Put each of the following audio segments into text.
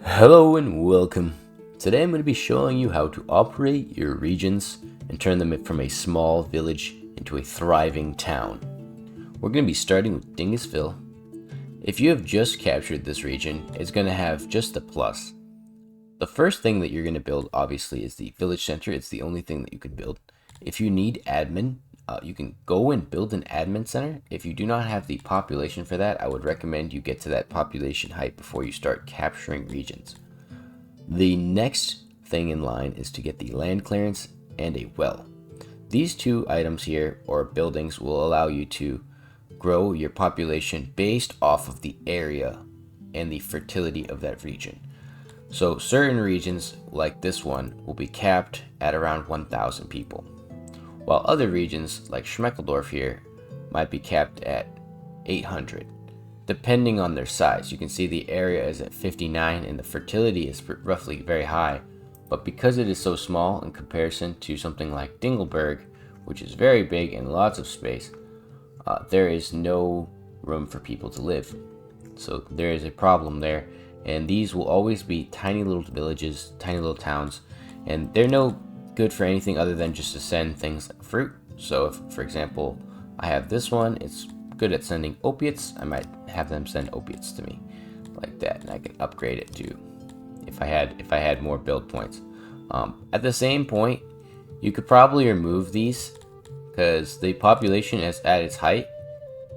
Hello and welcome. Today I'm going to be showing you how to operate your regions and turn them from a small village into a thriving town. We're going to be starting with Dingisville. If you have just captured this region, it's going to have just a plus. The first thing that you're going to build obviously is the village center. It's the only thing that you could build. If you need admin, you can go and build an admin center. If you do not have the population for that, I would recommend you get to that population height before you start capturing regions. The next thing in line is to get the land clearance and a well. These two items here, or buildings, will allow you to grow your population based off of the area and the fertility of that region. So certain regions, like this one, will be capped at around 1,000 people, while other regions, like Schmeckeldorf here, might be capped at 800, depending on their size. You can see the area is at 59 and the fertility is roughly very high, but because it is so small in comparison to something like Dingelberg, which is very big and lots of space, there is no room for people to live. So there is a problem there, and these will always be tiny little villages, tiny little towns, and they're no good for anything other than just to send things like fruit. So if, for example, I have this one, it's good at sending opiates, I might have them send opiates to me like that, and I can upgrade it to if I had more build points. At the same point, you could probably remove these because the population is at its height,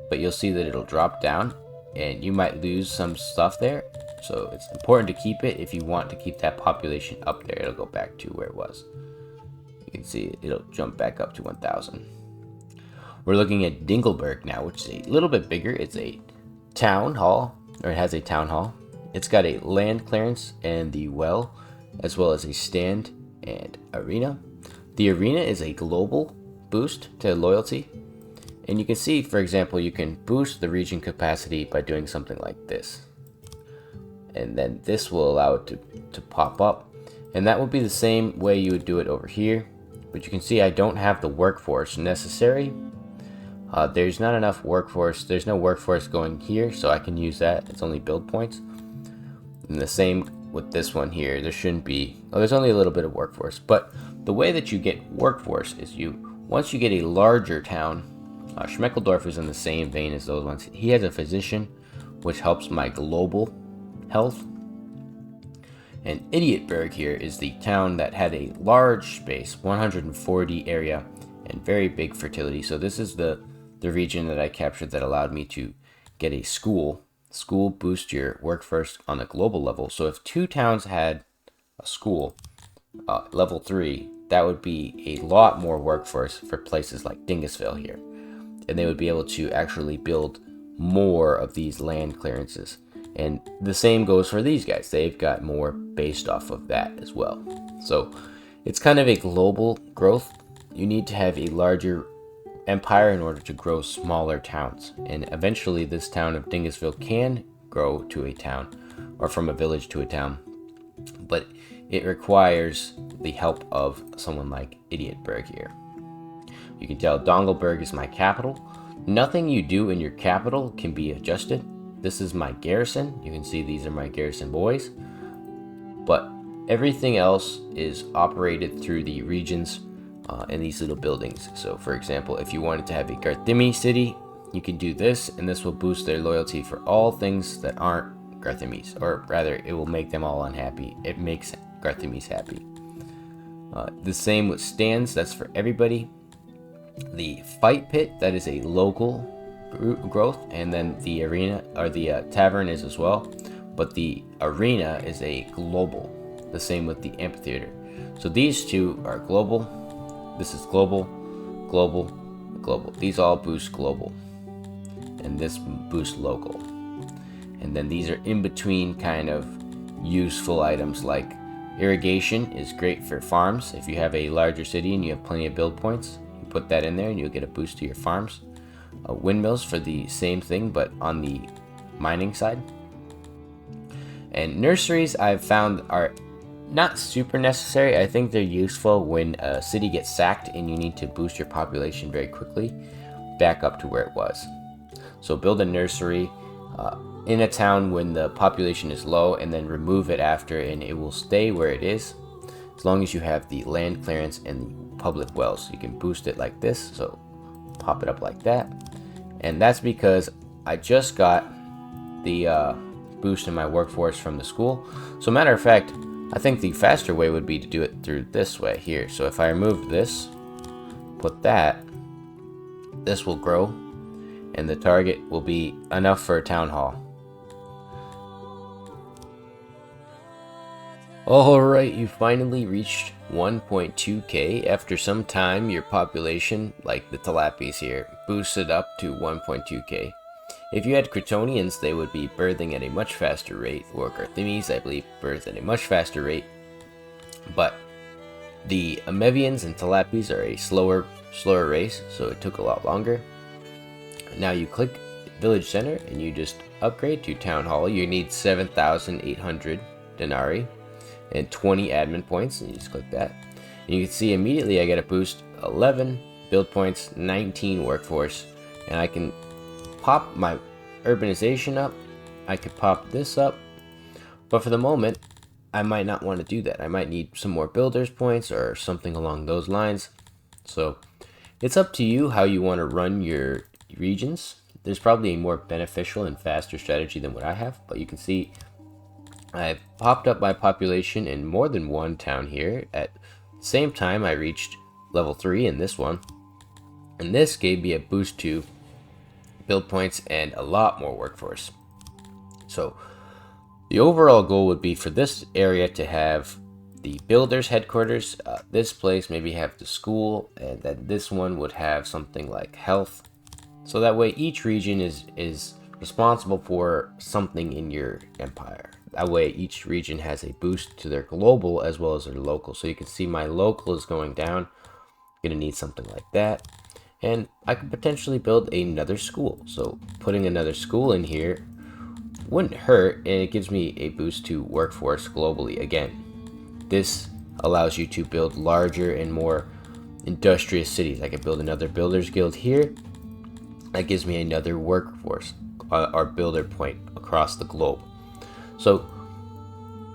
but you'll see that it'll drop down and you might lose some stuff there. So it's important to keep it. If you want to keep that population up there, it'll go back to where it was. You can see it'll jump back up to 1,000. We're looking at Dingelberg now, which is a little bit bigger. It's a town hall, or it has a town hall. It's got a land clearance and the well, as well as a stand and arena. The arena is a global boost to loyalty. And you can see, for example, you can boost the region capacity by doing something like this. And then this will allow it to pop up. And that would be the same way you would do it over here. But you can see I don't have the workforce necessary. There's not enough workforce. There's no workforce going here, so I can use that. It's only build points. And the same with this one here. There shouldn't be, there's only a little bit of workforce. But the way that you get workforce is once you get a larger town, Schmeckeldorf is in the same vein as those ones. He has a physician, which helps my global health. And Idiotberg here is the town that had a large space, 140 area, and very big fertility. So this is the region that I captured that allowed me to get a school. School boosts your workforce on a global level. So if two towns had a school, level 3, that would be a lot more workforce for places like Dingisville here. And they would be able to actually build more of these land clearances. And the same goes for these guys. They've got more based off of that as well. So it's kind of a global growth. You need to have a larger empire in order to grow smaller towns. And eventually this town of Dingisville can grow to a town, or from a village to a town. But it requires the help of someone like Idiotberg here. You can tell Dongelberg is my capital. Nothing you do in your capital can be adjusted. This is my garrison. You can see these are my garrison boys. But everything else is operated through the regions and these little buildings. So for example, if you wanted to have a Garthimi city, you can do this, and this will boost their loyalty for all things that aren't Garthimis, or rather it will make them all unhappy. It makes Garthimis happy. The same with stands, that's for everybody. The fight pit, that is a local growth, and then the arena, or the tavern, is as well, but the arena is a global. The same with the amphitheater. So these two are global. This is global, global, global. These all boost global, and this boosts local. And then these are in between kind of useful items, like irrigation is great for farms. If you have a larger city and you have plenty of build points, you put that in there and you'll get a boost to your farms. Windmills for the same thing, but on the mining side. And nurseries I've found are not super necessary. I think they're useful when a city gets sacked and you need to boost your population very quickly back up to where it was. So build a nursery in a town when the population is low, and then remove it after, and it will stay where it is as long as you have the land clearance and the public wells. You can boost it like this, so pop it up like that. And that's because I just got the boost in my workforce from the school. So matter of fact, I think the faster way would be to do it through this way here. So if I remove this, put that, this will grow, and the target will be enough for a town hall. Alright, you finally reached 1.2k. After some time, your population, like the Tilapies here, boosted up to 1.2k. If you had Cretonians, they would be birthing at a much faster rate, or Carthimes, I believe, birth at a much faster rate. But the Amevians and Tilapies are a slower race, so it took a lot longer. Now you click Village Center and you just upgrade to Town Hall. You need 7,800 denarii and 20 admin points, and you just click that. And you can see immediately I get a boost, 11 build points, 19 workforce, and I can pop my urbanization up. I could pop this up, but for the moment I might not want to do that. I might need some more builders points or something along those lines. So it's up to you how you want to run your regions. There's probably a more beneficial and faster strategy than what I have, but you can see I've popped up my population in more than one town here. At the same time, I reached level 3 in this one, and this gave me a boost to build points and a lot more workforce. So the overall goal would be for this area to have the builders headquarters, this place maybe have the school, and then this one would have something like health. So that way each region is responsible for something in your empire. That way each region has a boost to their global as well as their local. So you can see my local is going down. Gonna need something like that. And I could potentially build another school. So putting another school in here wouldn't hurt, and it gives me a boost to workforce globally. Again, this allows you to build larger and more industrious cities. I could build another builders guild here. That gives me another workforce or builder point across the globe. So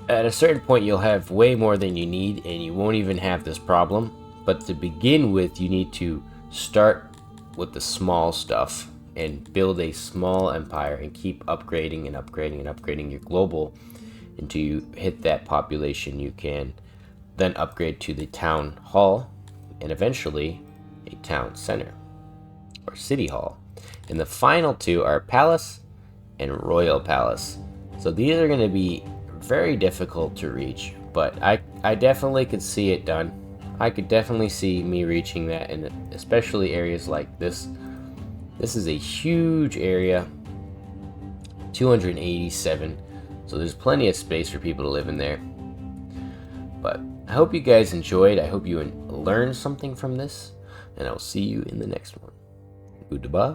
at a certain point you'll have way more than you need, and you won't even have this problem. But to begin with, you need to start with the small stuff and build a small empire and keep upgrading and upgrading and upgrading your global until you hit that population. You can then upgrade to the town hall and eventually a town center or city hall. And the final two are palace and royal palace. So these are going to be very difficult to reach, but I definitely could see it done. I could definitely see me reaching that, and especially areas like this. This is a huge area, 287, so there's plenty of space for people to live in there. But I hope you guys enjoyed. I hope you learned something from this, and I'll see you in the next one. Goodbye.